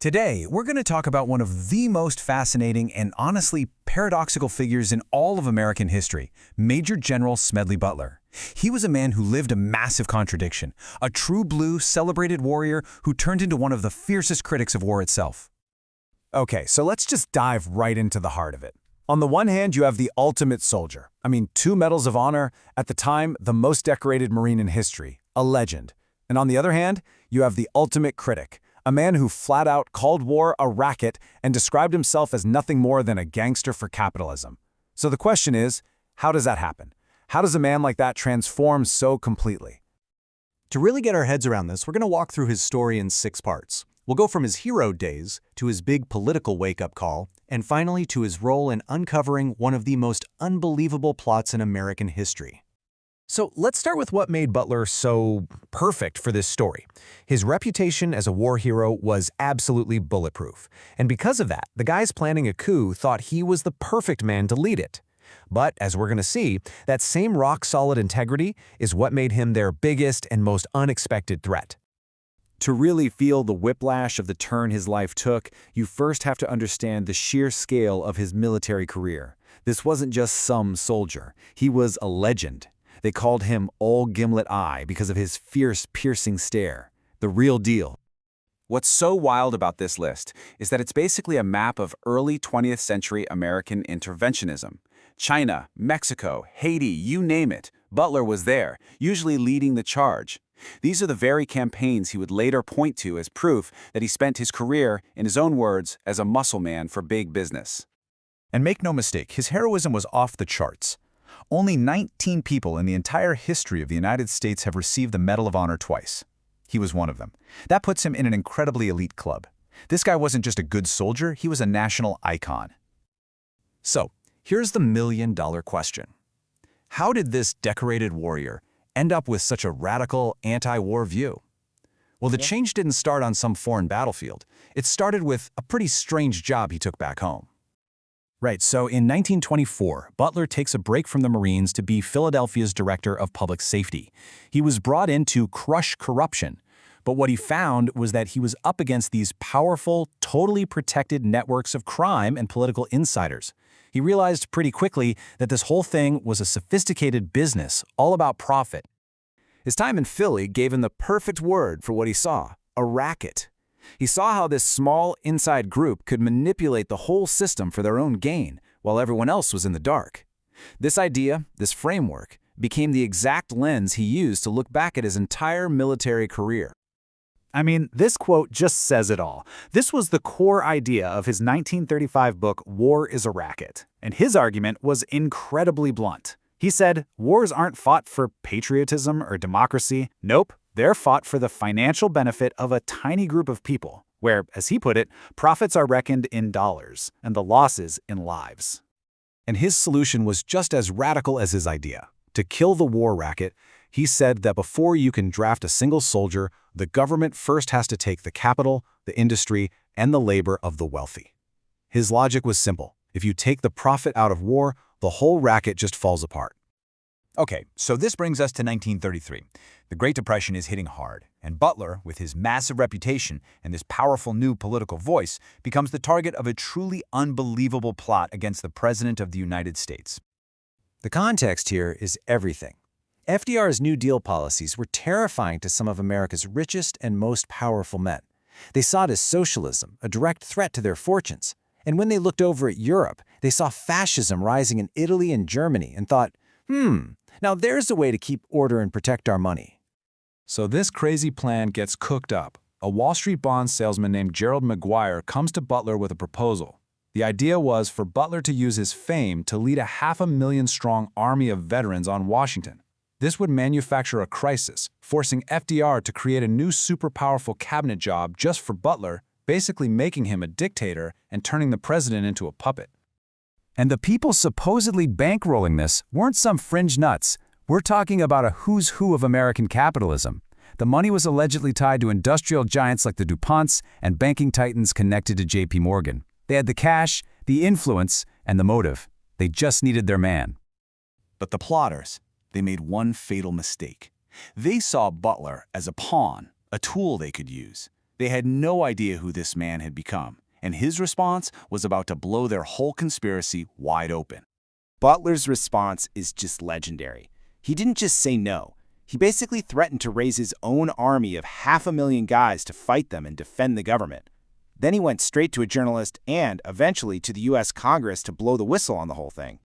Today, we're going to talk about one of the most fascinating and honestly paradoxical figures in all of American history, Major General Smedley Butler. He was a man who lived a massive contradiction, a true blue, celebrated warrior who turned into one of the fiercest critics of war itself. Okay, so let's just dive right into the heart of it. On the one hand, you have the ultimate soldier. 2 medals of honor, at the time, the most decorated Marine in history, a legend. And on the other hand, you have the ultimate critic, a man who flat out called war a racket and described himself as nothing more than a gangster for capitalism. So the question is, how does that happen? How does a man like that transform so completely? To really get our heads around this, we're going to walk through his story in 6 parts. We'll go from his hero days to his big political wake-up call, and finally to his role in uncovering one of the most unbelievable plots in American history. So let's start with what made Butler so perfect for this story. His reputation as a war hero was absolutely bulletproof, and because of that, the guys planning a coup thought he was the perfect man to lead it. But, as we're going to see, that same rock-solid integrity is what made him their biggest and most unexpected threat. To really feel the whiplash of the turn his life took, you first have to understand the sheer scale of his military career. This wasn't just some soldier. He was a legend. They called him Old Gimlet Eye because of his fierce, piercing stare. The real deal. What's so wild about this list is that it's basically a map of early 20th century American interventionism. China, Mexico, Haiti, you name it, Butler was there, usually leading the charge. These are the very campaigns he would later point to as proof that he spent his career, in his own words, as a muscle man for big business. And make no mistake, his heroism was off the charts. Only 19 people in the entire history of the United States have received the Medal of Honor twice. He was one of them. That puts him in an incredibly elite club. This guy wasn't just a good soldier, he was a national icon. So, here's the million-dollar question. How did this decorated warrior end up with such a radical anti-war view? Well, the change didn't start on some foreign battlefield. It started with a pretty strange job he took back home. Right, so in 1924, Butler takes a break from the Marines to be Philadelphia's Director of Public Safety. He was brought in to crush corruption, but what he found was that he was up against these powerful, totally protected networks of crime and political insiders. He realized pretty quickly that this whole thing was a sophisticated business, all about profit. His time in Philly gave him the perfect word for what he saw, a racket. He saw how this small inside group could manipulate the whole system for their own gain, while everyone else was in the dark. This idea, this framework, became the exact lens he used to look back at his entire military career. This quote just says it all. This was the core idea of his 1935 book, War is a Racket, and his argument was incredibly blunt. He said, wars aren't fought for patriotism or democracy. Nope, they're fought for the financial benefit of a tiny group of people, where, as he put it, profits are reckoned in dollars and the losses in lives. And his solution was just as radical as his idea. To kill the war racket, he said that before you can draft a single soldier, the government first has to take the capital, the industry, and the labor of the wealthy. His logic was simple. If you take the profit out of war, the whole racket just falls apart. Okay, so this brings us to 1933. The Great Depression is hitting hard, and Butler, with his massive reputation and this powerful new political voice, becomes the target of a truly unbelievable plot against the President of the United States. The context here is everything. FDR's New Deal policies were terrifying to some of America's richest and most powerful men. They saw it as socialism, a direct threat to their fortunes. And when they looked over at Europe, they saw fascism rising in Italy and Germany and thought, now there's a way to keep order and protect our money. So this crazy plan gets cooked up. A Wall Street bond salesman named Gerald McGuire comes to Butler with a proposal. The idea was for Butler to use his fame to lead a 500,000-strong army of veterans on Washington. This would manufacture a crisis, forcing FDR to create a new super-powerful cabinet job just for Butler, basically making him a dictator and turning the president into a puppet. And the people supposedly bankrolling this weren't some fringe nuts. We're talking about a who's who of American capitalism. The money was allegedly tied to industrial giants like the Du Ponts and banking titans connected to J.P. Morgan. They had the cash, the influence, and the motive. They just needed their man. But the plotters, they made one fatal mistake. They saw Butler as a pawn, a tool they could use. They had no idea who this man had become, and his response was about to blow their whole conspiracy wide open. Butler's response is just legendary. He didn't just say no. He basically threatened to raise his own army of 500,000 guys to fight them and defend the government. Then he went straight to a journalist and, eventually, to the U.S. Congress to blow the whistle on the whole thing.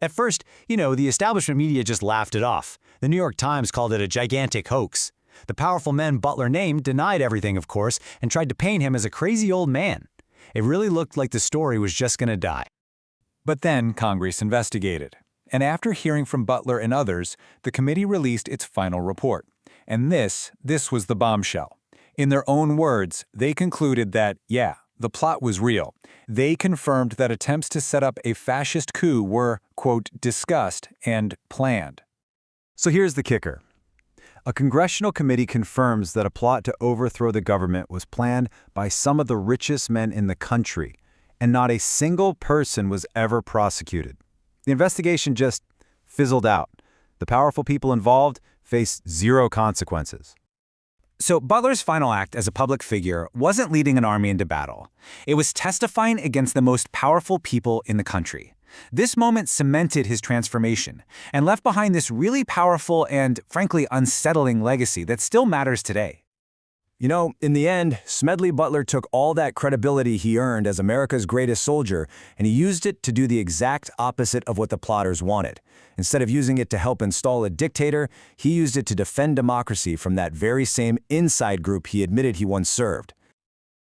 At first, the establishment media just laughed it off. The New York Times called it a gigantic hoax. The powerful men Butler named denied everything, of course, and tried to paint him as a crazy old man. It really looked like the story was just going to die. But then Congress investigated. And after hearing from Butler and others, the committee released its final report. And this was the bombshell. In their own words, they concluded that, yeah, the plot was real. They confirmed that attempts to set up a fascist coup were, quote, discussed and planned. So here's the kicker. A congressional committee confirms that a plot to overthrow the government was planned by some of the richest men in the country, and not a single person was ever prosecuted. The investigation just fizzled out. The powerful people involved faced zero consequences. So Butler's final act as a public figure wasn't leading an army into battle. It was testifying against the most powerful people in the country. This moment cemented his transformation and left behind this really powerful and, frankly, unsettling legacy that still matters today. In the end, Smedley Butler took all that credibility he earned as America's greatest soldier, and he used it to do the exact opposite of what the plotters wanted. Instead of using it to help install a dictator, he used it to defend democracy from that very same inside group he admitted he once served.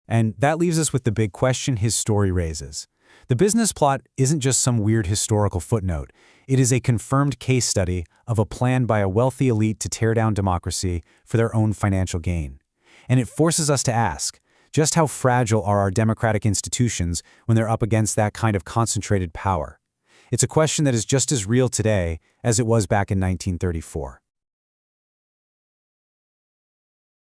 And that leaves us with the big question his story raises. The business plot isn't just some weird historical footnote. It is a confirmed case study of a plan by a wealthy elite to tear down democracy for their own financial gain. And it forces us to ask, just how fragile are our democratic institutions when they're up against that kind of concentrated power? It's a question that is just as real today as it was back in 1934.